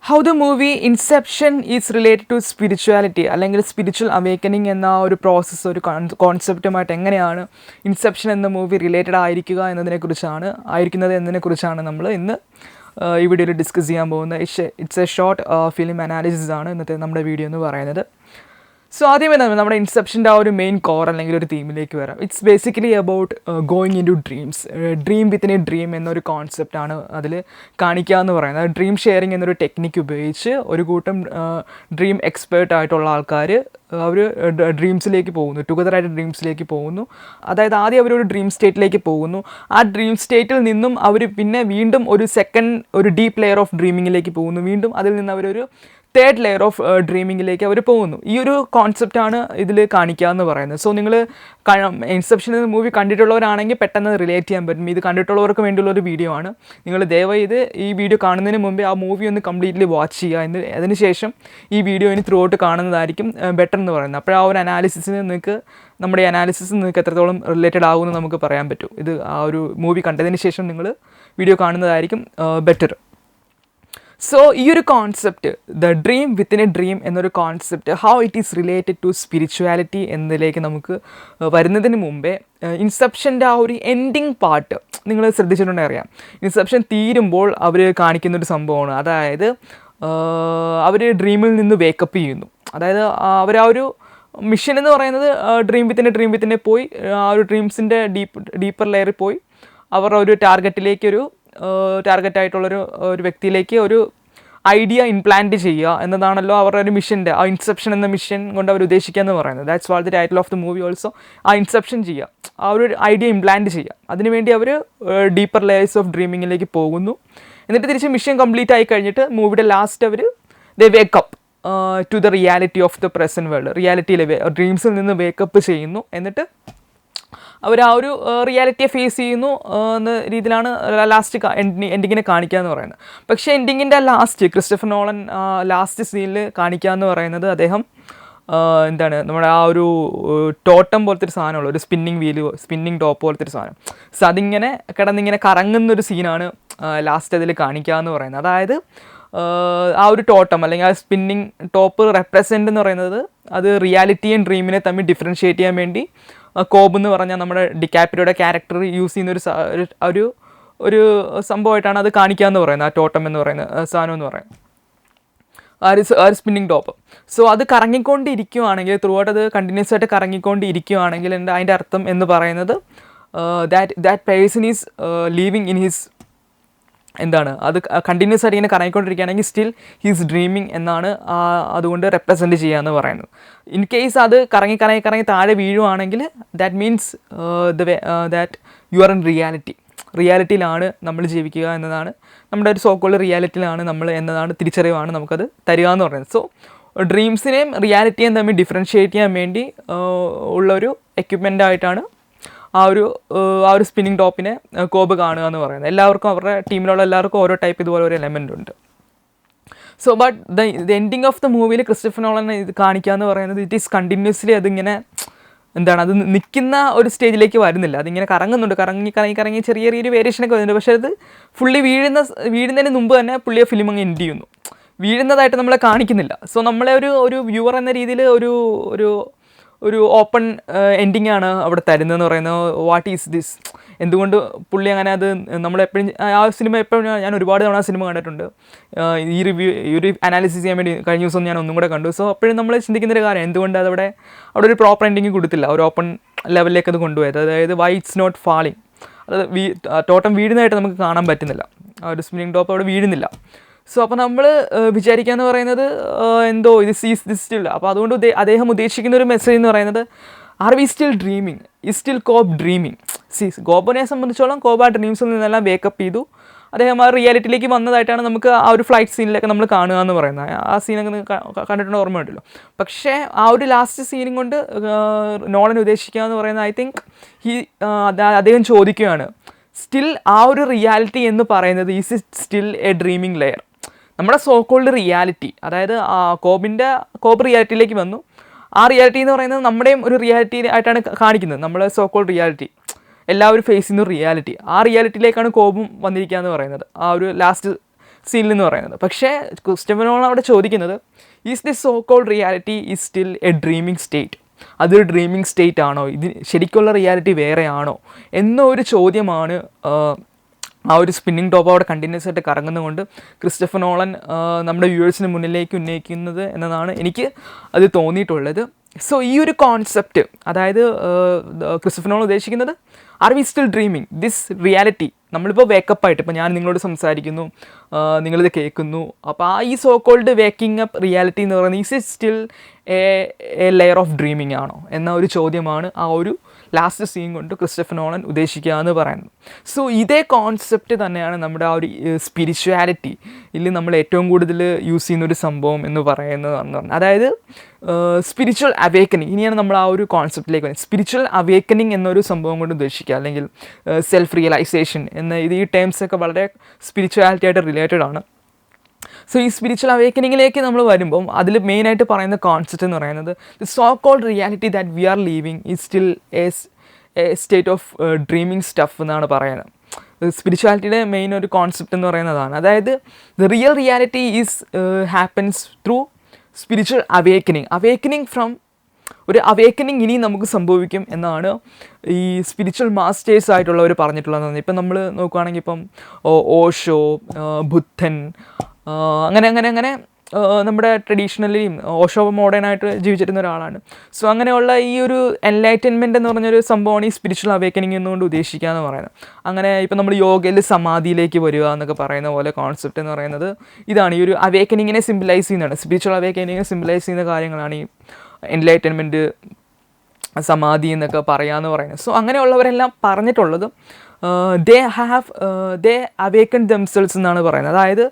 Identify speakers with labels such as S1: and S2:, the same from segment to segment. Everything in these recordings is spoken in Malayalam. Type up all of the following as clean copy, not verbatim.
S1: How the movie Inception is related to spirituality അല്ലെങ്കിൽ സ്പിരിച്വൽ അവേക്കനിങ് എന്ന ഒരു പ്രോസസ്സ് ഒരു കോൺസെപ്റ്റുമായിട്ട് എങ്ങനെയാണ് ഇൻസെപ്ഷൻ എന്ന മൂവി റിലേറ്റഡ് ആയിരിക്കുന്നത് എന്നതിനെക്കുറിച്ചാണ് നമ്മൾ ഇന്ന് ഈ വീഡിയോയിൽ ഡിസ്കസ് ചെയ്യാൻ പോകുന്നത്. It's A short film analysis ആണ് ഇന്നത്തെ നമ്മുടെ വീഡിയോ എന്ന് പറയുന്നത്. സോ ആദ്യമേ തന്നെ നമ്മുടെ ഇൻസെപ്ഷൻ്റെ ആ ഒരു മെയിൻ കോർ അല്ലെങ്കിൽ ഒരു തീമിലേക്ക് വരാം. It's basically about going into dreams. Dream within a dream എന്നൊരു കോൺസെപ്റ്റാണ് അതിൽ കാണിക്കുക എന്ന് പറയുന്നത്. ഡ്രീം ഷെയറിങ് എന്നൊരു ടെക്നിക്ക് ഉപയോഗിച്ച് ഒരു കൂട്ടം ഡ്രീം എക്സ്പേർട്ട് ആയിട്ടുള്ള ആൾക്കാർ അവർ ഡ്രീംസിലേക്ക് പോകുന്നു, ടുഗദറായിട്ട് ഡ്രീംസിലേക്ക് പോകുന്നു. അതായത് ആദ്യം അവരൊരു ഡ്രീം സ്റ്റേറ്റിലേക്ക് പോകുന്നു. ആ ഡ്രീം സ്റ്റേറ്റിൽ നിന്നും അവർ പിന്നെ വീണ്ടും ഒരു ഡീപ്പ് ലെയർ ഓഫ് ഡ്രീമിങ്ങിലേക്ക് പോകുന്നു. വീണ്ടും അതിൽ നിന്ന് അവരൊരു തേർഡ് ലെയർ ഓഫ് ഡ്രീമിങ്ങിലേക്ക് അവർ പോകുന്നു. ഈ ഒരു കോൺസെപ്റ്റാണ് ഇതിൽ കാണിക്കുക എന്ന് പറയുന്നത്. സോ നിങ്ങൾ ഇൻസെപ്ഷൻ എന്ന മൂവി കണ്ടിട്ടുള്ളവരാണെങ്കിൽ പെട്ടെന്ന് റിലേറ്റ് ചെയ്യാൻ പറ്റും. ഇത് കണ്ടിട്ടുള്ളവർക്ക് വേണ്ടിയുള്ളൊരു വീഡിയോ ആണ്. നിങ്ങൾ ദയവായി ഇത് ഈ വീഡിയോ കാണുന്നതിന് മുമ്പേ ആ മൂവി ഒന്ന് കംപ്ലീറ്റ്ലി വാച്ച് ചെയ്യുക. അതിനുശേഷം ഈ വീഡിയോ ഇനി ത്രൂ ഔട്ട് കാണുന്നതായിരിക്കും ബെറ്റർ എന്ന് പറയുന്നത്. അപ്പോൾ ആ ഒരു നമ്മുടെ അനാലിസിസ് നിങ്ങൾക്ക് എത്രത്തോളം റിലേറ്റഡ് ആകുമെന്ന് നമുക്ക് പറയാൻ പറ്റും. ഇത് ആ ഒരു മൂവി കണ്ടതിന് ശേഷം നിങ്ങൾ വീഡിയോ കാണുന്നതായിരിക്കും ബെറ്റർ. സോ ഈ ഒരു concept, the dream within a dream എന്നൊരു concept, how it is related to spirituality എന്നതിലേക്ക് നമുക്ക് വരുന്നതിന് മുമ്പേ ഇൻസെപ്ഷൻ്റെ ആ ഒരു എൻഡിങ് പാർട്ട് നിങ്ങൾ ശ്രദ്ധിച്ചിട്ടുണ്ടെങ്കിൽ അറിയാം. ഇൻസെപ്ഷൻ തീരുമ്പോൾ അവർ കാണിക്കുന്നൊരു സംഭവമാണ്. അതായത് അവർ ഡ്രീമിൽ നിന്ന് വേക്കപ്പ് ചെയ്യുന്നു. അതായത് അവർ ആ ഒരു മിഷൻ എന്ന് പറയുന്നത് ഡ്രീം വിത്തിനെ പോയി ആ ഒരു ഡ്രീംസിൻ്റെ ഡീപ്പർ ലെയറിൽ പോയി അവർ ഒരു ടാർഗറ്റായിട്ടുള്ളൊരു വ്യക്തിയിലേക്ക് ഒരു ഐഡിയ ഇംപ്ലാന്റ് ചെയ്യുക എന്നതാണല്ലോ അവരുടെ ഒരു മിഷൻ്റെ, ആ ഇൻസെപ്ഷൻ എന്ന മിഷൻ കൊണ്ട് അവർ ഉദ്ദേശിക്കുക എന്ന് പറയുന്നത്. That's what the title of the movie also. ആ ഇൻസെപ്ഷൻ ചെയ്യുക, ആ ഒരു ഐഡിയ ഇംപ്ലാന്റ് ചെയ്യുക. അതിനുവേണ്ടി അവർ ഡീപ്പർ ലെയേഴ്സ് ഓഫ് ഡ്രീമിങ്ങിലേക്ക് പോകുന്നു. എന്നിട്ട് തിരിച്ച് മിഷൻ കംപ്ലീറ്റ് ആയി കഴിഞ്ഞിട്ട് മൂവിയുടെ ലാസ്റ്റ് അവർ they wake up to the reality of the present world. റിയാലിറ്റിയിലെ ഡ്രീംസിൽ നിന്ന് വേക്കപ്പ് ചെയ്യുന്നു. എന്നിട്ട് അവർ ആ ഒരു റിയാലിറ്റിയെ ഫേസ് ചെയ്യുന്നു എന്ന രീതിയിലാണ് ലാസ്റ്റ് എൻഡിങ്ങിനെ കാണിക്കുക എന്ന് പറയുന്നത്. പക്ഷേ എൻഡിങ്ങിൻ്റെ ക്രിസ്റ്റഫർ നോളൻ ലാസ്റ്റ് സീനിൽ കാണിക്കുക എന്ന് പറയുന്നത് അദ്ദേഹം നമ്മുടെ ആ ഒരു ടോട്ടം പോലത്തെ ഒരു സാധനമുള്ള ഒരു സ്പിന്നിങ് ടോപ്പ് പോലത്തെ ഒരു സാധനം. സോ അതിങ്ങനെ കിടന്നിങ്ങനെ കറങ്ങുന്നൊരു സീനാണ് ലാസ്റ്റ് അതിൽ കാണിക്കുക എന്ന് പറയുന്നത്. അതായത് ആ ഒരു ടോട്ടം അല്ലെങ്കിൽ ആ സ്പിന്നിങ് ടോപ്പ് റെപ്രസെൻ്റ് എന്ന് പറയുന്നത് അത് റിയാലിറ്റിയും ഡ്രീമിനെ തമ്മിൽ ഡിഫറൻഷ്യേറ്റ് ചെയ്യാൻ വേണ്ടി കോബ് എന്ന് പറഞ്ഞാൽ നമ്മുടെ ഡിക്കാപ്രിയോയുടെ ക്യാരക്ടർ യൂസ് ചെയ്യുന്ന ഒരു സംഭവമായിട്ടാണ് അത് കാണിക്കുക എന്ന് പറയുന്നത്. ആ ടോട്ടം എന്ന് പറയുന്ന സാധനം എന്ന് പറയുന്നത് ആ ഒരു സ്പിന്നിങ് ടോപ്പ്. സോ അത് കറങ്ങിക്കൊണ്ടിരിക്കുകയാണെങ്കിൽ ത്രൂ ഔട്ട് അത് കണ്ടിന്യൂസ് ആയിട്ട് കറങ്ങിക്കൊണ്ടിരിക്കുകയാണെങ്കിൽ അതിൻ്റെ അർത്ഥം എന്ന് പറയുന്നത് that person is living in his അത് കണ്ടിന്യൂസ് ആയിട്ട് ഇങ്ങനെ കറങ്ങിക്കൊണ്ടിരിക്കുകയാണെങ്കിൽ സ്റ്റിൽ ഹീസ് ഡ്രീമിങ് എന്നാണ് അതുകൊണ്ട് റെപ്രസെൻറ്റ് ചെയ്യുക എന്ന് പറയുന്നത്. ഇൻ കേസ് അത് കറങ്ങി താഴെ വീഴുവാണെങ്കിൽ that means that you are in റിയാലിറ്റിയിലാണ് നമ്മൾ ജീവിക്കുക എന്നതാണ്, നമ്മുടെ ഒരു സോക്കോൾഡ് റിയാലിറ്റിയിലാണ് നമ്മൾ എന്നതാണ് തിരിച്ചറിവാണ് നമുക്കത് തരിക എന്ന് പറയുന്നത്. സോ ഡ്രീംസിനെയും റിയാലിറ്റിയെയും തമ്മിൽ ഡിഫറൻഷ്യേറ്റ് ചെയ്യാൻ വേണ്ടി ഉള്ളൊരു എക്യുപ്മെൻ്റ് ആയിട്ടാണ് ആ ഒരു സ്പിന്നിങ് ടോപ്പിനെ കോബ് കാണുക എന്ന് പറയുന്നത്. എല്ലാവർക്കും അവരുടെ ടീമിലുള്ള എല്ലാവർക്കും ഓരോ ടൈപ്പ് ഇതുപോലെ ഒരു എലമെൻ്റ് ഉണ്ട്. So but the ending of the മൂവിയിൽ ക്രിസ്റ്റഫർ നോളൻ ഇത് കാണിക്കുക എന്ന് പറയുന്നത് ഇറ്റ് ഈസ് കണ്ടിന്യൂസ്ലി അതിങ്ങനെ അത് നിൽക്കുന്ന ഒരു സ്റ്റേജിലേക്ക് വരുന്നില്ല. അതിങ്ങനെ കറങ്ങുന്നുണ്ട്, കറങ്ങി ചെറിയൊരു വേരിയേഷനൊക്കെ വരുന്നുണ്ട്. പക്ഷേ അത് ഫുള്ളി വീഴുന്നതിന് മുമ്പ് തന്നെ പുള്ളിയെ ഫിലിം അങ്ങ് എൻഡ് ചെയ്യുന്നു. വീഴുന്നതായിട്ട് നമ്മളെ കാണിക്കുന്നില്ല. സോ നമ്മളെ ഒരു വ്യൂവർ എന്ന രീതിയിൽ ഒരു ഓപ്പൺ എൻഡിങ് ആണ് അവിടെ തരുന്നതെന്ന് പറയുന്നത്. വാട്ട് ഈസ് ദിസ്, എന്തുകൊണ്ട് പുള്ളി അങ്ങനെ അത് നമ്മളെപ്പോഴും ആ സിനിമ എപ്പോഴും ഞാൻ ഒരുപാട് തവണ ആ സിനിമ കണ്ടിട്ടുണ്ട്. ഈ ഒരു അനാലിസിസ് ചെയ്യാൻ വേണ്ടി കഴിഞ്ഞ ദിവസം ഞാൻ ഒന്നും കൂടെ കണ്ടു. സോ അപ്പോഴും നമ്മൾ ചിന്തിക്കുന്നൊരു കാര്യം, എന്തുകൊണ്ട് അവിടെ ഒരു പ്രോപ്പർ എൻഡിങ് കൊടുത്തില്ല, ഒരു ഓപ്പൺ ലെവലിലേക്ക് അത് കൊണ്ടുപോയത്. അതായത് വൈ ഇറ്റ്സ് നോട്ട് ഫാളിങ്, അത് ടോട്ടം വീഴുന്നതായിട്ട് നമുക്ക് കാണാൻ പറ്റുന്നില്ല. ആ ഒരു സ്പിന്നിങ് ടോപ്പ് അവിടെ വീഴുന്നില്ല. സോ അപ്പോൾ നമ്മൾ വിചാരിക്കുക എന്ന് പറയുന്നത് എന്തോ ദിസ് സ്റ്റിൽ. അപ്പോൾ അതുകൊണ്ട് അദ്ദേഹം ഉദ്ദേശിക്കുന്ന ഒരു മെസ്സേജ് എന്ന് പറയുന്നത് are we still dreaming, still Cobb dreaming. കോബിനെ സംബന്ധിച്ചോളം കോബ് ആ ഡ്രീംസിൽ നിന്നെല്ലാം വേക്കപ്പ് ചെയ്തു. അദ്ദേഹം ആ റിയാലിറ്റിയിലേക്ക് വന്നതായിട്ടാണ് നമുക്ക് ആ ഒരു ഫ്ലൈറ്റ് സീനിലൊക്കെ നമ്മൾ കാണുക എന്ന് പറയുന്നത്. ആ സീനൊക്കെ കണ്ടിട്ടുണ്ട്, ഓർമ്മയുണ്ടല്ലോ. പക്ഷേ ആ ഒരു ലാസ്റ്റ് സീനും കൊണ്ട് നോളൻ ഉദ്ദേശിക്കുക എന്ന് പറയുന്നത് ഐ തിങ്ക് അദ്ദേഹം ചോദിക്കുകയാണ്, സ്റ്റിൽ ആ ഒരു റിയാലിറ്റി എന്ന് പറയുന്നത് is it still a dreaming layer. നമ്മുടെ സോക്കോൾഡ് റിയാലിറ്റി, അതായത് കോബ് റിയാലിറ്റിയിലേക്ക് വന്നു. ആ റിയാലിറ്റി എന്ന് പറയുന്നത് നമ്മുടെയും ഒരു റിയാലിറ്റി ആയിട്ടാണ് കാണിക്കുന്നത്. നമ്മളെ സോക്കോൾഡ് റിയാലിറ്റി എല്ലാവരും ഫേസ് ചെയ്യുന്ന റിയാലിറ്റി, ആ റിയാലിറ്റിയിലേക്കാണ് കോബും വന്നിരിക്കുക എന്ന് പറയുന്നത്. ആ ഒരു ലാസ്റ്റ് സീനിൽ എന്ന് പറയുന്നത്. പക്ഷേ ക്രിസ്റ്റഫർ നോളൻ അവിടെ ചോദിക്കുന്നത് is this so called reality is still a dreaming state, അതൊരു ഡ്രീമിങ് സ്റ്റേറ്റ് ആണോ, ഇത് ശരിക്കുള്ള റിയാലിറ്റി വേറെ ആണോ എന്നൊരു ചോദ്യമാണ് ആ ഒരു സ്പിന്നിങ് ടോപ്പ് അവിടെ കണ്ടിന്യൂസ് ആയിട്ട് കറങ്ങുന്നതുകൊണ്ട് ക്രിസ്റ്റഫർ നോളൻ നമ്മുടെ വ്യൂവേഴ്സിന് മുന്നിലേക്ക് ഉന്നയിക്കുന്നത് എന്നതാണ് എനിക്ക് അത് തോന്നിയിട്ടുള്ളത്. സോ ഈ ഒരു കോൺസെപ്റ്റ്, അതായത് ക്രിസ്റ്റഫർ നോളൻ ഉദ്ദേശിക്കുന്നത് are we still dreaming this reality, നമ്മളിപ്പോൾ വേക്കപ്പായിട്ട് ഇപ്പോൾ ഞാൻ നിങ്ങളോട് സംസാരിക്കുന്നു, നിങ്ങളിത് കേൾക്കുന്നു, അപ്പോൾ ആ ഈ so called waking up reality എന്ന് പറയുന്നത് is it still a layer of dreaming ആണോ എന്ന ഒരു ചോദ്യമാണ് ആ ഒരു ലാസ്റ്റ് സീൻ കൊണ്ട് ക്രിസ്റ്റഫർ നോളൻ ഉദ്ദേശിക്കുക എന്ന് പറയുന്നത്. സോ ഇതേ കോൺസെപ്റ്റ് തന്നെയാണ് നമ്മുടെ ആ ഒരു സ്പിരിച്വാലിറ്റി ഇതിൽ നമ്മൾ ഏറ്റവും കൂടുതൽ യൂസ് ചെയ്യുന്നൊരു സംഭവം എന്ന് പറയുന്നതെന്ന് പറഞ്ഞാൽ, അതായത് സ്പിരിച്വൽ അവേക്കനിങ്. ഇനിയാണ് നമ്മൾ ആ ഒരു കോൺസെപ്റ്റിലേക്ക് വരുന്നത്. സ്പിരിച്വൽ അവേക്കനിങ് എന്നൊരു സംഭവം കൊണ്ട് ഉദ്ദേശിക്കുക, അല്ലെങ്കിൽ സെൽഫ് റിയലൈസേഷൻ എന്ന ഈ ടേംസൊക്കെ വളരെ സ്പിരിച്വാലിറ്റി ആയിട്ട് റിലേറ്റഡ് ആണ്. സോ ഈ സ്പിരിച്വൽ അവേക്കനിങ്ങിലേക്ക് നമ്മൾ വരുമ്പം അതിൽ മെയിനായിട്ട് പറയുന്ന കോൺസെപ്റ്റ് എന്ന് പറയുന്നത് the so called reality that we are living is still a state of dreaming stuff എന്നാണ് പറയുന്നത്. സ്പിരിച്വാലിറ്റിയുടെ മെയിൻ ഒരു കോൺസെപ്റ്റ് എന്ന് പറയുന്നതാണ്. അതായത് the real reality is happens through spiritual awakening from ഒരു അവേക്കനിങ് ഇനി നമുക്ക് സംഭവിക്കും എന്നാണ് ഈ സ്പിരിച്വൽ മാസ്റ്റേഴ്സ് ആയിട്ടുള്ളവർ പറഞ്ഞിട്ടുള്ളതെന്ന്. ഇപ്പം നമ്മൾ നോക്കുകയാണെങ്കിൽ ഇപ്പം ഓഷോ, ബുദ്ധൻ, അങ്ങനെ നമ്മുടെ ട്രഡീഷണലിയും ഓഷോ മോഡേണായിട്ട് ജീവിച്ചിരുന്ന ഒരാളാണ്. സോ അങ്ങനെയുള്ള ഈ ഒരു എൻലൈറ്റൻമെൻറ്റ് എന്ന് പറഞ്ഞൊരു സംഭവമാണ് ഈ സ്പിരിച്വൽ അവേക്കനിങ് എന്നുകൊണ്ട് ഉദ്ദേശിക്കുക എന്ന് പറയുന്നത്. അങ്ങനെ ഇപ്പം നമ്മൾ യോഗയിൽ സമാധിയിലേക്ക് വരിക എന്നൊക്കെ പറയുന്ന പോലെ കോൺസെപ്റ്റ് എന്ന് പറയുന്നത് ഇതാണ്. ഈ ഒരു അവേക്കനിങ്ങിനെ സിംബലൈസ് ചെയ്യുന്നതാണ്, സ്പിരിച്വൽ അവേക്കനിങ്ങിനെ സിംബലൈസ് ചെയ്യുന്ന കാര്യങ്ങളാണ് ഈ എൻലൈറ്റൻമെൻറ്റ്, സമാധി എന്നൊക്കെ പറയാമെന്ന് പറയുന്നത്. സോ അങ്ങനെയുള്ളവരെല്ലാം പറഞ്ഞിട്ടുള്ളത് ദേ അവേക്കൺ ദംസെൽസ് എന്നാണ് പറയുന്നത്. അതായത്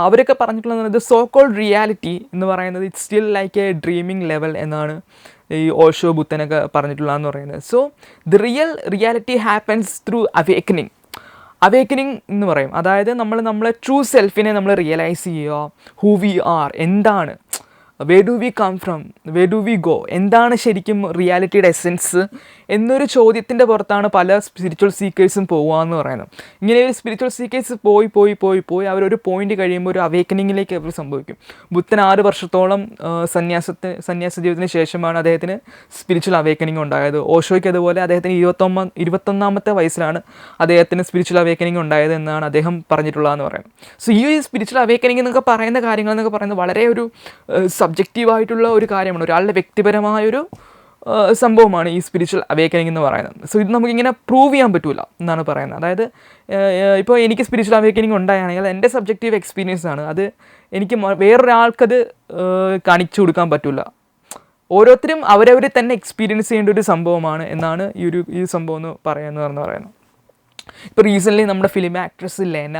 S1: അവരൊക്കെ പറഞ്ഞിട്ടുള്ളത് സോ കോൾഡ് റിയാലിറ്റി എന്ന് പറയുന്നത് it's still like A dreaming level എന്നാണ് ഈ ഓഷോ, ബുദ്ധനൊക്കെ പറഞ്ഞിട്ടുള്ളതെന്ന് പറയുന്നത്. So the real reality happens through awakening എന്ന് പറയും. അതായത് നമ്മളെ ട്രൂ സെൽഫിനെ നമ്മൾ റിയലൈസ് ചെയ്യുക, ഹൂ വി ആർ, എന്താണ്, where do we come from, where do we go, എന്താണ് ശരിക്കും റിയാലിറ്റിയുടെ എസെൻസ് എന്നൊരു ചോദ്യത്തിൻ്റെ പുറത്താണ് പല സ്പിരിച്വൽ സീക്കേഴ്സും പോകുക എന്ന് പറയുന്നത്. ഇങ്ങനെ ഒരു സ്പിരിച്വൽ സീക്കേഴ്സ് പോയി അവരൊരു പോയിന്റ് കഴിയുമ്പോൾ ഒരു അവേക്കനിങ്ങിലേക്ക് അവർ സംഭവിക്കും. ബുദ്ധൻ 6 വർഷത്തോളം സന്യാസ ജീവിതത്തിന് ശേഷമാണ് അദ്ദേഹത്തിന് സ്പിരിച്വൽ അവേക്കനിങ് ഉണ്ടായത്. ഓഷോയ്ക്ക് അതുപോലെ അദ്ദേഹത്തിന് 21ാമത്തെ വയസ്സിലാണ് അദ്ദേഹത്തിന് സ്പിരിച്വൽ അവേക്കനിങ് ഉണ്ടായത് എന്നാണ് അദ്ദേഹം പറഞ്ഞിട്ടുള്ളതെന്ന് പറയുന്നത്. സോ ഈ സ്പിരിച്വൽ അവേക്കനിങ് എന്നൊക്കെ പറയുന്ന കാര്യങ്ങൾ എന്നൊക്കെ പറയുന്നത് വളരെ ഒരു സബ്ജക്റ്റീവായിട്ടുള്ള ഒരു കാര്യമാണ്, ഒരാളുടെ വ്യക്തിപരമായൊരു സംഭവമാണ് ഈ സ്പിരിച്വൽ അവേക്കനിങ് എന്ന് പറയുന്നത്. സോ ഇത് നമുക്കിങ്ങനെ പ്രൂവ് ചെയ്യാൻ പറ്റില്ല എന്നാണ് പറയുന്നത്. അതായത് ഇപ്പോൾ എനിക്ക് സ്പിരിച്വൽ അവേക്കനിങ് ഉണ്ടായാണെങ്കിൽ എൻ്റെ സബ്ജക്റ്റീവ് എക്സ്പീരിയൻസ് ആണ്, അത് എനിക്ക് വേറൊരാൾക്കത് കാണിച്ചു കൊടുക്കാൻ പറ്റില്ല. ഓരോരുത്തരും അവരവർ തന്നെ എക്സ്പീരിയൻസ് ചെയ്യേണ്ട ഒരു സംഭവമാണ് എന്നാണ് ഈ സംഭവം എന്ന് പറയുന്നത്. ഇപ്പോൾ റീസെൻ്റ്ലി നമ്മുടെ ഫിലിം ആക്ട്രസ് ലെന,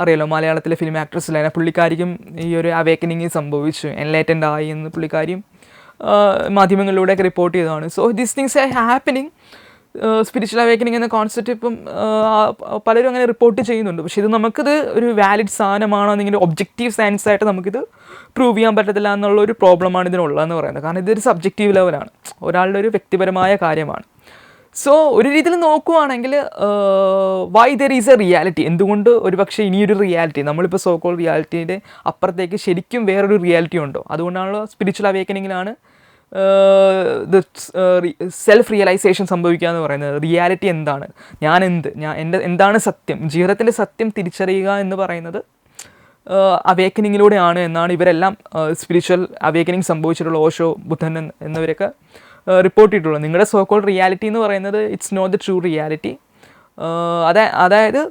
S1: അറിയാലോ, മലയാളത്തിലെ ഫിലിം ആക്ട്രസ് ലെന, പുള്ളിക്കാരിക്കും ഈ ഒരു അവേക്കനിങ് സംഭവിച്ചു, എൻലൈറ്റൻഡ് ആയി എന്ന് പുള്ളിക്കാരിയും മാധ്യമങ്ങളിലൂടെയൊക്കെ റിപ്പോർട്ട് ചെയ്തതാണ്. So these things are happening. Spiritual awakening എന്ന കോൺസെപ്റ്റ് ഇപ്പം പലരും അങ്ങനെ റിപ്പോർട്ട് ചെയ്യുന്നുണ്ട്. പക്ഷേ ഇത് നമുക്കിത് ഒരു വാലിഡ് സാധനമാണോ എന്നിങ്ങനെ ഒബ്ജക്റ്റീവ് സയൻസ് ആയിട്ട് നമുക്കിത് പ്രൂവ് ചെയ്യാൻ പറ്റത്തില്ല എന്നുള്ളൊരു പ്രോബ്ലമാണ് ഇതിനുള്ളതെന്ന് പറയുന്നത്. കാരണം ഇതൊരു സബ്ജക്റ്റീവ് ലെവലാണ്, ഒരാളുടെ ഒരു വ്യക്തിപരമായ കാര്യമാണ്. സോ ഒരു രീതിയിൽ നോക്കുവാണെങ്കിൽ why there is a reality, എന്തുകൊണ്ട് ഒരു പക്ഷേ ഇനിയൊരു റിയാലിറ്റി, നമ്മളിപ്പോൾ സോ കോൾഡ് റിയാലിറ്റീൻ്റെ അപ്പുറത്തേക്ക് ശരിക്കും വേറൊരു റിയാലിറ്റി ഉണ്ടോ? അതുകൊണ്ടാണല്ലോ സ്പിരിച്വൽ അവേക്കനിങ്ങിലാണ് സെൽഫ് റിയലൈസേഷൻ സംഭവിക്കുക എന്ന് പറയുന്നത്. റിയാലിറ്റി എന്താണ്, എന്താണ് സത്യം, ജീവിതത്തിൻ്റെ സത്യം തിരിച്ചറിയുക എന്ന് പറയുന്നത് അവേക്കനിങ്ങിലൂടെയാണ് എന്നാണ് ഇവരെല്ലാം സ്പിരിച്വൽ അവേക്കനിങ് സംഭവിച്ചിട്ടുള്ള ഓഷോ, ബുദ്ധൻ എന്നിവരൊക്കെ റിപ്പോർട്ട് ചെയ്തിട്ടുള്ളത്. നിങ്ങളുടെ സോ കോൾഡ് റിയാലിറ്റി എന്ന് പറയുന്നത് it's not the true reality. അതായത്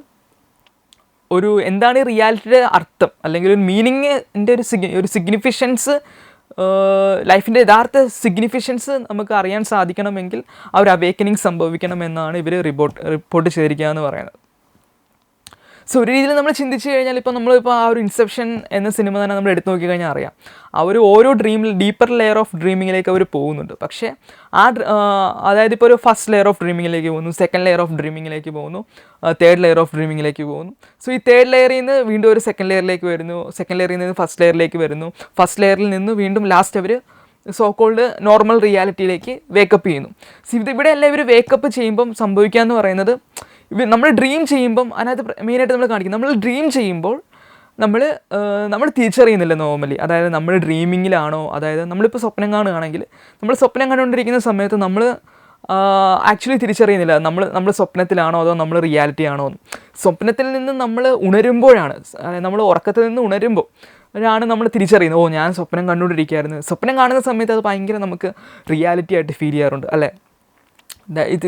S1: എന്താണ് ഈ റിയാലിറ്റിയുടെ അർത്ഥം, അല്ലെങ്കിൽ ഒരു മീനിങ്ങിൻ്റെ ഒരു സിഗ്നിഫിക്കൻസ്, ലൈഫിൻ്റെ യഥാർത്ഥ സിഗ്നിഫിക്കൻസ് നമുക്ക് അറിയാൻ സാധിക്കണമെങ്കിൽ ആ ഒരു അവേക്കനിങ് സംഭവിക്കണമെന്നാണ് ഇവർ റിപ്പോർട്ട് ചെയ്തിരിക്കുക എന്ന് പറയുന്നത്. സോ ഒരു രീതിയിൽ നമ്മൾ ചിന്തിച്ച് കഴിഞ്ഞാൽ നമ്മളിപ്പോൾ ആ ഒരു ഇൻസെപ്ഷൻ എന്ന സിനിമ തന്നെ നമ്മൾ എടുത്തു നോക്കിക്കഴിഞ്ഞാൽ അറിയാം, അവർ ഓരോ ഡീപ്പർ ലെയർ ഓഫ് ഡ്രീമിങ്ങിലേക്ക് അവർ പോകുന്നുണ്ട്. പക്ഷേ അതായത് ഇപ്പോൾ ഒരു ഫസ്റ്റ് ലെയർ ഓഫ് ഡ്രീമിങ്ങിലേക്ക് പോകുന്നു, സെക്കൻഡ് ലെയർ ഓഫ് ഡ്രീമിങ്ങിലേക്ക് പോകുന്നു, തേർഡ് ലെയർ ഓഫ് ഡ്രീമിങ്ങിലേക്ക് പോകുന്നു. സോ ഈ തേർഡ് ലെയറിൽ നിന്ന് വീണ്ടും ഒരു സെക്കൻഡ് ലെയറിലേക്ക് വരുന്നു, സെക്കൻഡ് ലെയറിൽ നിന്ന് ഫസ്റ്റ് ലെയറിലേക്ക് വരുന്നു, ഫസ്റ്റ് ലെയറിൽ നിന്ന് വീണ്ടും ലാസ്റ്റ് അവർ സോ കോൾഡ് നോർമൽ റിയാലിറ്റിയിലേക്ക് വേക്കപ്പ് ചെയ്യുന്നു. സോ ഇവിടെ എല്ലാം ഇവർ വേക്കപ്പ് ചെയ്യുമ്പം സംഭവിക്കുക എന്ന് പറയുന്നത്, നമ്മൾ ഡ്രീം ചെയ്യുമ്പം അതിനകത്ത് മെയിനായിട്ട് നമ്മൾ കാണിക്കും, നമ്മൾ ഡ്രീം ചെയ്യുമ്പോൾ നമ്മൾ തിരിച്ചറിയുന്നില്ല നോർമലി. അതായത് നമ്മൾ ഡ്രീമിങ്ങിലാണോ, അതായത് നമ്മളിപ്പോൾ സ്വപ്നം കാണുകയാണെങ്കിൽ നമ്മൾ സ്വപ്നം കണ്ടുകൊണ്ടിരിക്കുന്ന സമയത്ത് നമ്മൾ ആക്ച്വലി തിരിച്ചറിയുന്നില്ല നമ്മൾ സ്വപ്നത്തിലാണോ അതോ നമ്മൾ റിയാലിറ്റി ആണോ എന്ന്. സ്വപ്നത്തിൽ നിന്ന് നമ്മൾ ഉണരുമ്പോഴാണ്, നമ്മൾ ഉറക്കത്തിൽ നിന്ന് ഉണരുമ്പോൾ ആണ് നമ്മൾ തിരിച്ചറിയുന്നത്, ഞാൻ സ്വപ്നം കണ്ടുകൊണ്ടിരിക്കുകയായിരുന്നു. സ്വപ്നം കാണുന്ന സമയത്ത് അത് ഭയങ്കര നമുക്ക് റിയാലിറ്റി ആയിട്ട് ഫീൽ ചെയ്യാറുണ്ട് അല്ലേ. ഇത്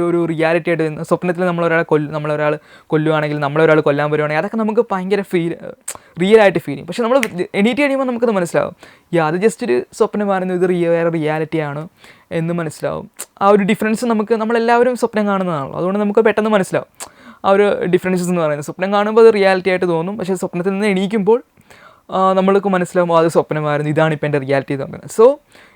S1: ഒരു റിയാലിറ്റി ആയിട്ട് സ്വപ്നത്തിൽ നമ്മളൊരാൾ കൊല്ലുകയാണെങ്കിൽ, നമ്മളൊരാൾ കൊല്ലാൻ വരുവാണെങ്കിൽ അതൊക്കെ നമുക്ക് ഭയങ്കര റിയലായിട്ട് ഫീൽ ചെയ്യും. പക്ഷെ നമ്മൾ എണീറ്റ് കഴിയുമ്പോൾ നമുക്കത് മനസ്സിലാവും, അത് ജസ്റ്റ് ഒരു സ്വപ്നമായിരുന്നു, ഇത് വേറെ റിയാലിറ്റിയാണ് എന്ന് മനസ്സിലാവും. ആ ഒരു ഡിഫറൻസ് നമ്മളെല്ലാവരും സ്വപ്നം കാണുന്നതാണല്ലോ, അതുകൊണ്ട് നമുക്ക് പെട്ടെന്ന് മനസ്സിലാവും ആ ഒരു ഡിഫറൻസസ് എന്ന് പറയുന്നത്. സ്വപ്നം കാണുമ്പോൾ അത് റിയാലിറ്റി ആയിട്ട് തോന്നും, പക്ഷേ സ്വപ്നത്തിൽ നിന്ന് എണീക്കുമ്പോൾ നമ്മൾക്ക് മനസ്സിലാവും അത് സ്വപ്നമായിരുന്നു, ഇതാണിപ്പോൾ എൻ്റെ റിയാലിറ്റി എന്ന് പറയുന്നത്. സോ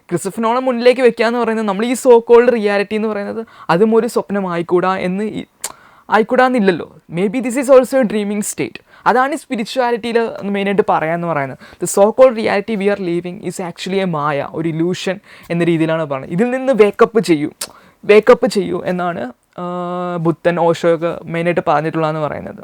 S1: ക്രിസ്റ്റഫർ നോളൻ മുന്നിലേക്ക് വെക്കുക എന്ന് പറയുന്നത്, നമ്മൾ ഈ സോ കോൾഡ് റിയാലിറ്റി എന്ന് പറയുന്നത് അതും ഒരു സ്വപ്നമായിക്കൂടാന്നില്ലല്ലോ. Maybe this is also a dreaming state. അതാണ് സ്പിരിച്വാലിറ്റിയിൽ മെയിനായിട്ട് പറയാമെന്ന് പറയുന്നത്. The so called reality we are living is actually a maya, ഒരു ഇല്യൂഷൻ എന്ന രീതിയിലാണ് പറയുന്നത്. ഇതിൽ നിന്ന് വേക്കപ്പ് ചെയ്യൂ എന്നാണ് ബുദ്ധൻ, ഓഷോയൊക്കെ മെയിനായിട്ട് പറഞ്ഞിട്ടുള്ളതെന്ന് പറയുന്നത്.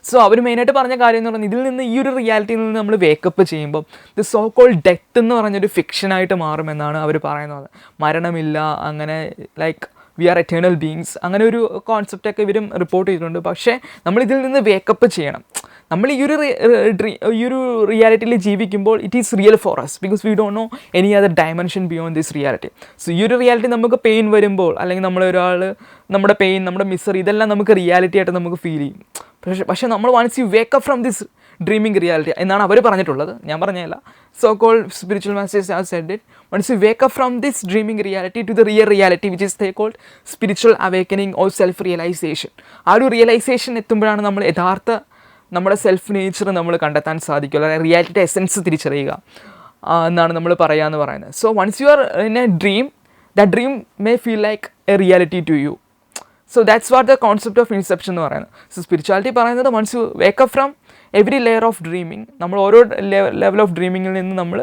S1: സോ അവർ മെയിനായിട്ട് പറഞ്ഞ കാര്യം എന്ന് പറഞ്ഞാൽ, ഇതിൽ നിന്ന് ഈ ഒരു റിയാലിറ്റിയിൽ നിന്ന് നമ്മൾ വേക്കപ്പ് ചെയ്യുമ്പോൾ ദ സോ കോൾഡ് ഡെത്ത് എന്ന് പറഞ്ഞൊരു ഫിക്ഷനായിട്ട് മാറുമെന്നാണ് അവർ പറയുന്നത്. മരണമില്ല, അങ്ങനെ like we are eternal beings, അങ്ങനെ ഒരു കോൺസെപ്റ്റൊക്കെ ഇവരും റിപ്പോർട്ട് ചെയ്തിട്ടുണ്ട്. പക്ഷേ നമ്മളിതിൽ നിന്ന് വേക്കപ്പ് ചെയ്യണം. നമ്മൾ ഈ ഒരു റിയാലിറ്റിയിൽ ജീവിക്കുമ്പോൾ it is real for us, because we don't know any other dimension beyond this reality. So ഈ ഒരു റിയാലിറ്റി നമുക്ക് പെയിൻ വരുമ്പോൾ, അല്ലെങ്കിൽ നമ്മുടെ പെയിൻ, നമ്മുടെ മിസറി, ഇതെല്ലാം നമുക്ക് റിയാലിറ്റി ആയിട്ട് നമുക്ക് ഫീൽ ചെയ്യും. പക്ഷേ നമ്മൾ once you wake up from this dreaming reality എന്നാണ് അവർ പറഞ്ഞിട്ടുള്ളത്, ഞാൻ പറഞ്ഞതല്ല. So called spiritual masters have said it, once you wake up from this dreaming reality to the real reality which is they called spiritual awakening or self realisation. ആ ഒരു റിയലൈസേഷൻ എത്തുമ്പോഴാണ് നമ്മൾ നമ്മുടെ സെൽഫ് നേച്ചർ നമ്മൾ കണ്ടെത്താൻ സാധിക്കും, അല്ലെങ്കിൽ റിയാലിറ്റിയുടെ എസെൻസ് തിരിച്ചറിയുക എന്നാണ് നമ്മൾ പറയാമെന്ന് പറയുന്നത്. So once you are in a dream, that dream may feel like a reality to you. So that's what the concept of Inception എന്ന് പറയുന്നത്. സോ സ്പിരിച്വാലിറ്റി പറയുന്നത് once you wake up from every layer of dreaming, നമ്മൾ ഓരോ ലെവൽ ഓഫ് ഡ്രീമിങ്ങിൽ നിന്ന് നമ്മൾ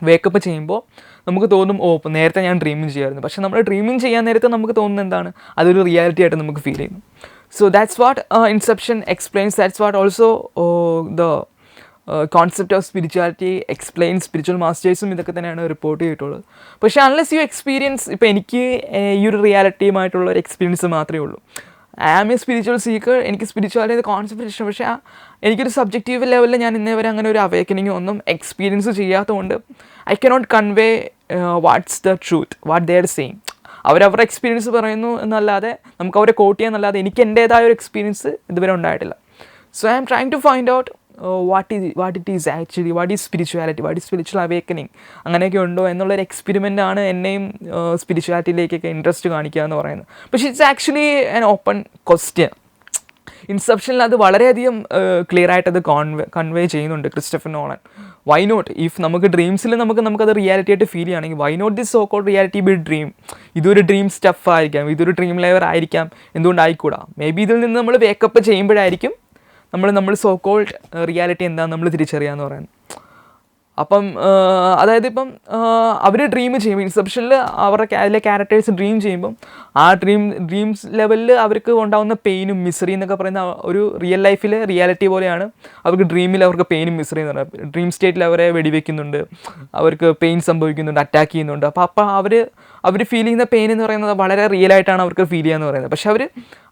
S1: വേക്കപ്പ് ചെയ്യുമ്പോൾ നമുക്ക് തോന്നും, നേരത്തെ ഞാൻ ഡ്രീമിങ് ചെയ്യുമായിരുന്നു. പക്ഷേ നമ്മൾ ഡ്രീമിങ് ചെയ്യാൻ നേരത്തെ നമുക്ക് തോന്നുന്നത് എന്താണ്, അതൊരു റിയാലിറ്റി ആയിട്ട് നമുക്ക് ഫീൽ ചെയ്യുന്നു. So that's what Inception explains. That's what also the concept of spirituality explains. Spiritual mastersum ഇതൊക്കെ തന്നെയാണ് റിപ്പോർട്ട് ചെയ്തിട്ടുള്ളത്. പക്ഷേ അൺലെസ് യു എക്സ്പീരിയൻസ്, ഇപ്പോൾ എനിക്ക് ഈ ഒരു റിയാലിറ്റിയുമായിട്ടുള്ള ഒരു എക്സ്പീരിയൻസ് മാത്രമേ ഉള്ളൂ. I am a spiritual seeker, എനിക്ക് സ്പിരിച്വാലിറ്റി കോൺസെപ്റ്റ് ഇഷ്ടം. പക്ഷേ എനിക്കൊരു സബ്ജക്റ്റീവ് ലെവലിൽ ഞാൻ ഇന്നേ വരെ അങ്ങനെ ഒരു അവേക്കനിങ് ഒന്നും എക്സ്പീരിയൻസ് ചെയ്യാത്തതുകൊണ്ട് I cannot convey what's the truth, what they are saying. അവരവരുടെ എക്സ്പീരിയൻസ് പറയുന്നു എന്നല്ലാതെ, നമുക്ക് അവരെ കോട്ട് ചെയ്യാന്നല്ലാതെ എനിക്ക് എൻ്റേതായ ഒരു എക്സ്പീരിയൻസ് ഇതുവരെ ഉണ്ടായിട്ടില്ല. So I am trying to find out what it is actually, what is spirituality, what is spiritual awakening, അങ്ങനെയൊക്കെ ഉണ്ടോ എന്നുള്ളൊരു എക്സ്പെരിമെൻ്റ് ആണ് എന്നെയും സ്പിരിച്വാലിറ്റിയിലേക്കൊക്കെ ഇൻട്രസ്റ്റ് കാണിക്കുക എന്ന് പറയുന്നത്. പക്ഷേ it's actually an open question. ഇൻസെപ്ഷനിൽ അത് വളരെയധികം ക്ലിയർ ആയിട്ട് അത് കൺവേ ചെയ്യുന്നുണ്ട് Christopher Nolan. Why not, if നമുക്ക് ഡ്രീംസിൽ നമുക്കത് റിയാലിറ്റി ആയിട്ട് ഫീൽ ചെയ്യുകയാണെങ്കിൽ, why not this so called reality be dream? ഇതൊരു ഡ്രീം സ്റ്റഫ് ആയിരിക്കാം, ഇതൊരു ഡ്രീം ലെയർ ആയിരിക്കാം, എന്തുകൊണ്ടായിക്കൂടാ? മേ ബി ഇതിൽ നിന്ന് നമ്മൾ വേക്കപ്പ് ചെയ്യുമ്പോഴായിരിക്കും നമ്മൾ സോ കോൾഡ് റിയാലിറ്റി എന്താണെന്ന് നമ്മൾ തിരിച്ചറിയാമെന്ന് പറയുന്നത്. അപ്പം അതായത് ഇപ്പം അവർ ഡ്രീം ചെയ്യുമ്പോൾ, ഇൻസെപ്ഷനിൽ അവരുടെ അതിലെ ക്യാരക്ടേഴ്സ് ഡ്രീം ചെയ്യുമ്പം ആ ഡ്രീംസ് ലെവലിൽ അവർക്ക് ഉണ്ടാകുന്ന പെയിനും മിസറി എന്നൊക്കെ പറയുന്ന ഒരു റിയൽ ലൈഫിലെ റിയാലിറ്റി പോലെയാണ് അവർക്ക് ഡ്രീമിൽ അവർക്ക് പെയിനും മിസറി എന്ന് പറയുന്നത്. ഡ്രീം സ്റ്റേറ്റിൽ അവരെ വെടിവെക്കുന്നുണ്ട്, അവർക്ക് പെയിൻ സംഭവിക്കുന്നുണ്ട്, അറ്റാക്ക് ചെയ്യുന്നുണ്ട്. അപ്പോൾ അവർ ഫീൽ ചെയ്യുന്ന പെയിൻ എന്ന് പറയുന്നത് വളരെ റിയൽ ആയിട്ടാണ് അവർക്ക് ഫീൽ ചെയ്യാന്ന് പറയുന്നത്. പക്ഷെ അവർ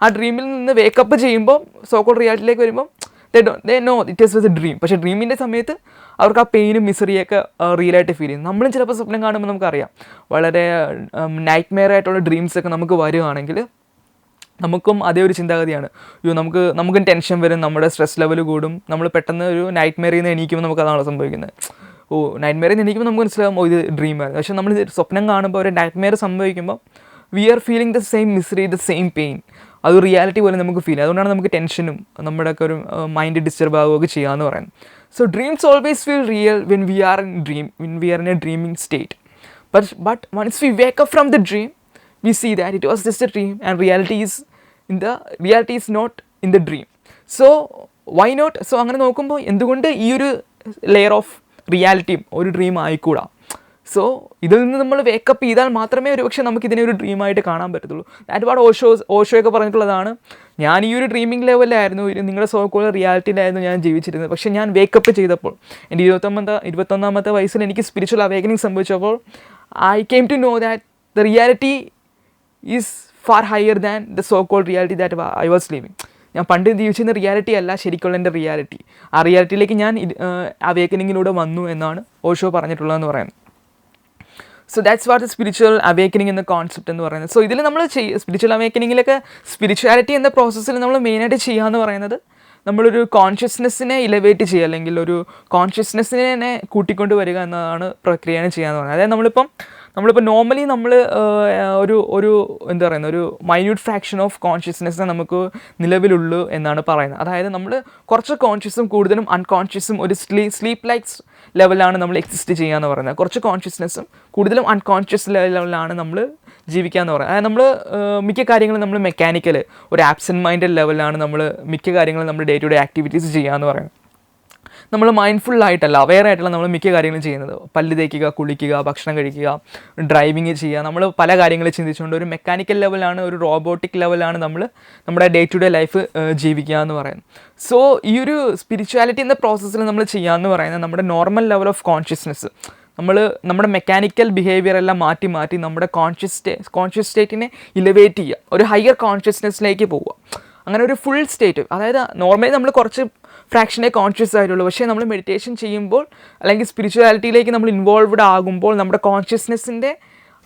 S1: ആ ഡ്രീമിൽ നിന്ന് വേക്കപ്പ് ചെയ്യുമ്പോൾ, സോ കോൾഡ് റിയാലിറ്റിയിലേക്ക് വരുമ്പോൾ they know it is a dream. പക്ഷേ ഡ്രീമിൻ്റെ സമയത്ത് അവർക്ക് ആ പെയിനും മിസറിയൊക്കെ റിയലായിട്ട് ഫീൽ ചെയ്യും. നമ്മളും ചിലപ്പോൾ സ്വപ്നം കാണുമ്പോൾ നമുക്കറിയാം, വളരെ നൈറ്റ് മെയർ ആയിട്ടുള്ള ഡ്രീംസൊക്കെ നമുക്ക് വരികയാണെങ്കിൽ നമുക്കും അതേ ഒരു ചിന്താഗതിയാണ്. നമുക്കും ടെൻഷൻ വരും, നമ്മുടെ സ്ട്രെസ് ലെവൽ കൂടും, നമ്മൾ പെട്ടെന്ന് ഒരു നൈറ്റ് മെയറിൽ നിന്ന് എണീക്കുമ്പോൾ നമുക്ക് അതാണ് സംഭവിക്കുന്നത്. നൈറ്റ് മെയറിൽ നിന്ന് എണീക്കുമ്പോൾ നമുക്ക് മനസ്സിലാകും ഇത് ഡ്രീമായിരുന്നു. പക്ഷേ നമ്മൾ സ്വപ്നം കാണുമ്പോൾ ഒരു നൈറ്റ് മെയർ സംഭവിക്കുമ്പോൾ we are feeling the same misery, the same pain. അത് റിയാലിറ്റി പോലെ നമുക്ക് ഫീൽ ചെയ്യും. അതുകൊണ്ടാണ് നമുക്ക് ടെൻഷനും നമ്മുടെയൊക്കെ ഒരു മൈൻഡ് ഡിസ്റ്റർബ് ആവുകയൊക്കെ ചെയ്യാമെന്ന് പറയുന്നത്. So dreams always feel real when we are in a dreaming state. But once we wake up from the dream, we see that it was just a dream and reality is not in the dream. So why not? So അങ്ങനെ നോക്കുമ്പോൾ എന്തുകൊണ്ട് ഈ ഒരു ലെയർ ഓഫ് റിയാലിറ്റിയും ഒരു ഡ്രീം ആയിക്കൂടാ? സോ ഇതിൽ നിന്ന് നമ്മൾ വേക്കപ്പ് ചെയ്താൽ മാത്രമേ ഒരുപക്ഷെ നമുക്ക് ഇതിനെ ഒരു ഡ്രീമായിട്ട് കാണാൻ പറ്റത്തുള്ളൂ. ദാറ്റ് വാട്ട് ഓഷോയൊക്കെ പറഞ്ഞിട്ടുള്ളതാണ്. ഞാൻ ഈ ഒരു ഡ്രീമിംഗ് ലെവലിലായിരുന്നു, നിങ്ങളുടെ സോക്കോൾ റിയാലിറ്റിയിലായിരുന്നു ഞാൻ ജീവിച്ചിരുന്നത്. പക്ഷേ ഞാൻ വേക്കപ്പ് ചെയ്തപ്പോൾ എൻ്റെ 21ാമത്തെ വയസ്സിൽ എനിക്ക് സ്പിരിച്വൽ അവേക്കനിങ് സംഭവിച്ചപ്പോൾ I came to know that the reality is far higher than the so called reality that I was living. ഞാൻ പണ്ട് ജീവിച്ചിരുന്ന റിയാലിറ്റി അല്ല ശരിക്കുള്ള എൻ്റെ റിയാലിറ്റി. ആ റിയാലിറ്റിയിലേക്ക് ഞാൻ അവേക്കനിങ്ങിലൂടെ വന്നു എന്നാണ് ഓഷോ പറഞ്ഞിട്ടുള്ളതെന്ന് പറയുന്നത്. So that's what the spiritual awakening എന്ന കോൺസെപ്റ്റ് എന്ന് പറയുന്നത്. സോ ഇതിൽ നമ്മൾ സ്പിരിച്വൽ അവേക്കനിങ്ങിലൊക്കെ സ്പിരിച്വാലിറ്റി എന്ന പ്രോസസ്സിൽ നമ്മൾ മെയിനായിട്ട് ചെയ്യുക എന്ന് പറയുന്നത് നമ്മളൊരു കോൺഷ്യസ്നെസ്സിനെ ഇലവേറ്റ് ചെയ്യുക, അല്ലെങ്കിൽ ഒരു കോൺഷ്യസ്നെസ്സിനെ കൂട്ടിക്കൊണ്ട് വരിക എന്നതാണ് പ്രക്രിയയാണ് ചെയ്യാന്ന് പറയുന്നത്. അതായത് നമ്മളിപ്പോൾ നോർമലി നമ്മൾ ഒരു എന്താ പറയുന്നത് ഒരു മൈന്യൂട്ട് ഫ്രാക്ഷൻ ഓഫ് കോൺഷ്യസ്നെസ്സിനെ നമുക്ക് നിലവിലുള്ളൂ എന്നാണ് പറയുന്നത്. അതായത് നമ്മൾ കുറച്ച് കോൺഷ്യസും കൂടുതലും അൺകോൺഷ്യസും ഒരു സ്ലീപ്പ് ലൈക്ക് ലെവലാണ് നമ്മൾ എക്സിസ്റ്റ് ചെയ്യുക എന്ന് പറയുന്നത്. കുറച്ച് കോൺഷ്യസ്നെസ്സും കൂടുതലും അൺകോൺഷ്യസ് ലെവലാണ് നമ്മൾ ജീവിക്കുക എന്ന് പറയുന്നത്. അതായത് നമ്മൾ മിക്ക കാര്യങ്ങളും നമ്മൾ മെക്കാനിക്കൽ ഒരു ആബ്സെൻറ്റ് മൈൻഡഡ് ലെവലാണ് നമ്മൾ മിക്ക കാര്യങ്ങളും നമ്മൾ ഡേ ടു ഡേ ആക്ടിവിറ്റീസ് ചെയ്യുക എന്ന് പറയുന്നത്. നമ്മൾ മൈൻഡ്ഫുള്ളായിട്ടല്ല, അവെയർ ആയിട്ടുള്ള നമ്മൾ മിക്ക കാര്യങ്ങളും ചെയ്യുന്നത്. പല്ല് തേക്കുക, കുളിക്കുക, ഭക്ഷണം കഴിക്കുക, ഡ്രൈവിങ് ചെയ്യുക, നമ്മൾ പല കാര്യങ്ങൾ ചിന്തിച്ചുകൊണ്ട് ഒരു മെക്കാനിക്കൽ ലെവലാണ്, ഒരു റോബോട്ടിക് ലെവലാണ് നമ്മൾ നമ്മുടെ ഡേ ടു ഡേ ലൈഫ് ജീവിക്കുക എന്ന് പറയുന്നത്. സോ ഈ ഒരു സ്പിരിച്വാലിറ്റി എന്ന പ്രോസസ്സിൽ നമ്മൾ ചെയ്യുക എന്ന് പറയുന്നത് നമ്മുടെ നോർമൽ ലെവൽ ഓഫ് കോൺഷ്യസ്നെസ്, നമ്മുടെ മെക്കാനിക്കൽ ബിഹേവിയർ എല്ലാം മാറ്റി നമ്മുടെ കോൺഷ്യസ് സ്റ്റേറ്റിനെ ഇലവേറ്റ് ചെയ്യുക, ഒരു ഹയർ കോൺഷ്യസ്നെസ്സിലേക്ക് പോവുക. അങ്ങനെ ഒരു ഫുൾ സ്റ്റേറ്റ്, അതായത് നോർമലി നമ്മൾ കുറച്ച് ഫ്രാക്ഷനെ കോൺഷ്യസ് ആയിട്ടുള്ളൂ. പക്ഷേ നമ്മൾ മെഡിറ്റേഷൻ ചെയ്യുമ്പോൾ അല്ലെങ്കിൽ സ്പിരിച്വാലിറ്റിയിലേക്ക് നമ്മൾ ഇൻവോൾവ്ഡ് ആകുമ്പോൾ നമ്മുടെ കോൺഷ്യസ്നെസ്സിൻ്റെ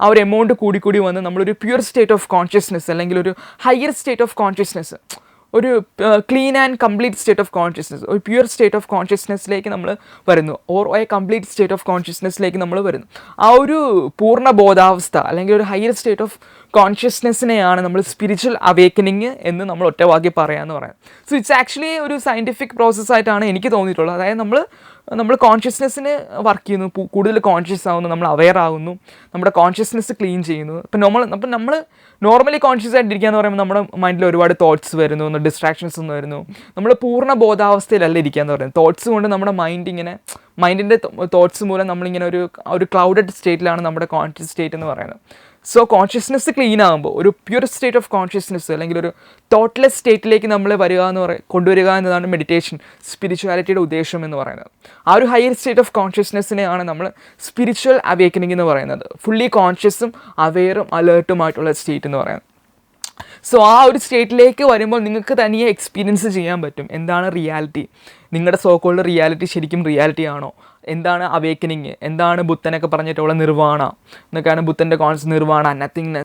S1: ആ ഒരു എമൗണ്ട് കൂടി വന്ന് നമ്മളൊരു പ്യുവർ സ്റ്റേറ്റ് ഓഫ് കോൺഷ്യസ്നെസ് അല്ലെങ്കിൽ ഒരു ഹയർ സ്റ്റേറ്റ് ഓഫ് കോൺഷ്യസ്നെസ്, ഒരു clean and complete state of consciousness, ഒരു പ്യുവർ സ്റ്റേറ്റ് ഓഫ് കോൺഷ്യസ്നെസ്സിലേക്ക് നമ്മൾ വരുന്നു, or a complete state of കോൺഷ്യസ്നെസ്സിലേക്ക് നമ്മൾ വരുന്നു. ആ ഒരു പൂർണ്ണ ബോധാവസ്ഥ അല്ലെങ്കിൽ ഒരു ഹയർ സ്റ്റേറ്റ് ഓഫ് കോൺഷ്യസ്നെസ്സിനെയാണ് നമ്മൾ സ്പിരിച്വൽ അവേക്കനിങ് എന്ന് നമ്മൾ ഒറ്റവാക്കി പറയാമെന്ന് പറയാം. സോ ഇറ്റ്സ് ആക്ച്വലി ഒരു സയൻറ്റിഫിക് പ്രോസസ്സായിട്ടാണ് എനിക്ക് തോന്നിയിട്ടുള്ളത്. അതായത് നമ്മൾ കോൺഷ്യസ്നെസ്സിന് വർക്ക് ചെയ്യുന്നു, കൂടുതൽ കോൺഷ്യസ് ആവുന്നു, നമ്മൾ അവെയർ ആകുന്നു, നമ്മുടെ കോൺഷ്യസ്നെസ് ക്ലീൻ ചെയ്യുന്നു. അപ്പം നമ്മൾ നോർമലി കോൺഷ്യസ് ആയിട്ടിരിക്കുക എന്ന് പറയുമ്പോൾ നമ്മുടെ മൈൻഡിൽ ഒരുപാട് തോട്ട്സ് വരുന്നു, ഡിസ്ട്രാക്ഷൻസ് ഒന്നും വരുന്നു. നമ്മൾ പൂർണ്ണ ബോധാവസ്ഥയിലല്ല ഇരിക്കുക എന്ന് പറയുന്നത്. തോട്ട്സ് കൊണ്ട് നമ്മുടെ മൈൻഡിൻ്റെ തോട്ട്സ് മൂലം നമ്മളിങ്ങനെ ഒരു ക്ലൗഡഡ് സ്റ്റേറ്റിലാണ് നമ്മുടെ കോൺഷ്യസ് സ്റ്റേറ്റ് എന്ന് പറയുന്നത്. സോ കോൺഷ്യസ്നെസ് ക്ലീൻ ആകുമ്പോൾ ഒരു പ്യുവർ സ്റ്റേറ്റ് ഓഫ് കോൺഷ്യസ്നെസ് അല്ലെങ്കിൽ ഒരു തോട്ട്ലെസ് സ്റ്റേറ്റിലേക്ക് നമ്മൾ കൊണ്ടുവരിക എന്നതാണ് മെഡിറ്റേഷൻ, സ്പിരിച്വാലിറ്റിയുടെ ഉദ്ദേശം എന്ന് പറയുന്നത്. ആ ഒരു ഹയർ സ്റ്റേറ്റ് ഓഫ് കോൺഷ്യസ്നെസ്സിനെയാണ് നമ്മൾ സ്പിരിച്വൽ അവേക്കനിങ് എന്ന് പറയുന്നത്. ഫുള്ളി കോൺഷ്യസും അവെയറും അലേർട്ടുമായിട്ടുള്ള സ്റ്റേറ്റ് എന്ന് പറയുന്നത്. സോ ആ ഒരു സ്റ്റേറ്റിലേക്ക് വരുമ്പോൾ നിങ്ങൾക്ക് തനിയെ എക്സ്പീരിയൻസ് ചെയ്യാൻ പറ്റും എന്താണ് റിയാലിറ്റി, നിങ്ങളുടെ സോക്കോൾഡ് റിയാലിറ്റി ശരിക്കും റിയാലിറ്റി ആണോ, എന്താണ് അവേക്കനിങ്, എന്താണ് ബുദ്ധനൊക്കെ പറഞ്ഞിട്ടുള്ള നിർവാണ എന്നൊക്കെയാണ് ബുദ്ധൻ്റെ കോൺസെപ്റ്റ്.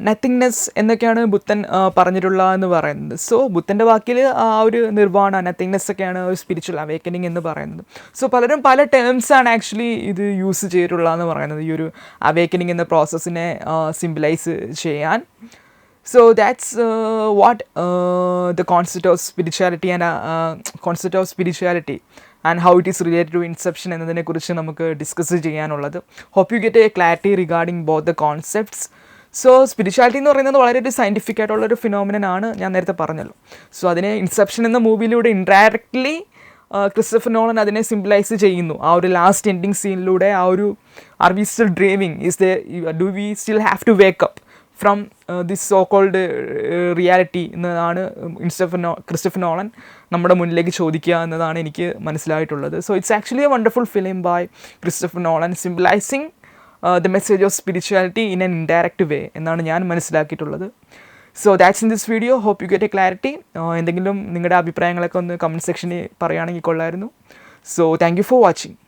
S1: നത്തിങ്നെസ് എന്നൊക്കെയാണ് ബുദ്ധൻ പറഞ്ഞിട്ടുള്ളതെന്ന് പറയുന്നത്. സോ ബുദ്ധൻ്റെ വാക്കിൽ ആ ഒരു നിർവാണ, നത്തിങ്നെസ് ഒക്കെയാണ് ഒരു സ്പിരിച്വൽ അവേക്കനിങ് എന്ന് പറയുന്നത്. സോ പലരും പല ടേംസാണ് ആക്ച്വലി ഇത് യൂസ് ചെയ്തിട്ടുള്ളതെന്ന് പറയുന്നത് ഈ ഒരു അവേക്കനിങ് എന്ന പ്രോസസ്സിനെ സിംബലൈസ് ചെയ്യാൻ. So that's what the concept of spirituality and how it is related to inception എന്നതിനെ കുറിച്ച് നമുക്ക് ഡിസ്കസ് ചെയ്യാനുള്ളത്. Hope you get a clarity regarding both the concepts. So spirituality എന്ന് പറയുന്നത് വളരെ ഒരു സയൻറ്റിഫിക് ആയിട്ടുള്ളൊരു ഫിനോമിനൻ ആണ്, ഞാൻ നേരത്തെ പറഞ്ഞല്ലോ. സോ അതിനെ ഇൻസെപ്ഷൻ എന്ന മൂവിയിലൂടെ ഇൻഡയറക്റ്റ്ലി ക്രിസ്റ്റഫർ നോളൻ അതിനെ സിംബലൈസ് ചെയ്യുന്നു. ആ ഒരു ലാസ്റ്റ് എൻഡിങ് സീനിലൂടെ ആ ഒരു are we still dreaming, do we still have to wake up from this so called reality എന്നതാണ് ക്രിസ്റ്റഫർ നോളൻ നമ്മുടെ മുന്നിലേക്ക് ചോദിക്കുക എന്നതാണ് എനിക്ക് മനസ്സിലായിട്ടുള്ളത്. So it's actually a wonderful film by Christopher Nolan symbolising the message of spirituality in an indirect way എന്നാണ് ഞാൻ മനസ്സിലാക്കിയിട്ടുള്ളത്. So that's in this video. Hope you get a clarity. എന്തെങ്കിലും നിങ്ങളുടെ അഭിപ്രായങ്ങളൊക്കെ ഒന്ന് കമൻറ്റ് സെക്ഷനിൽ പറയുകയാണെങ്കിൽ കൊള്ളായിരുന്നു. So thank you for watching.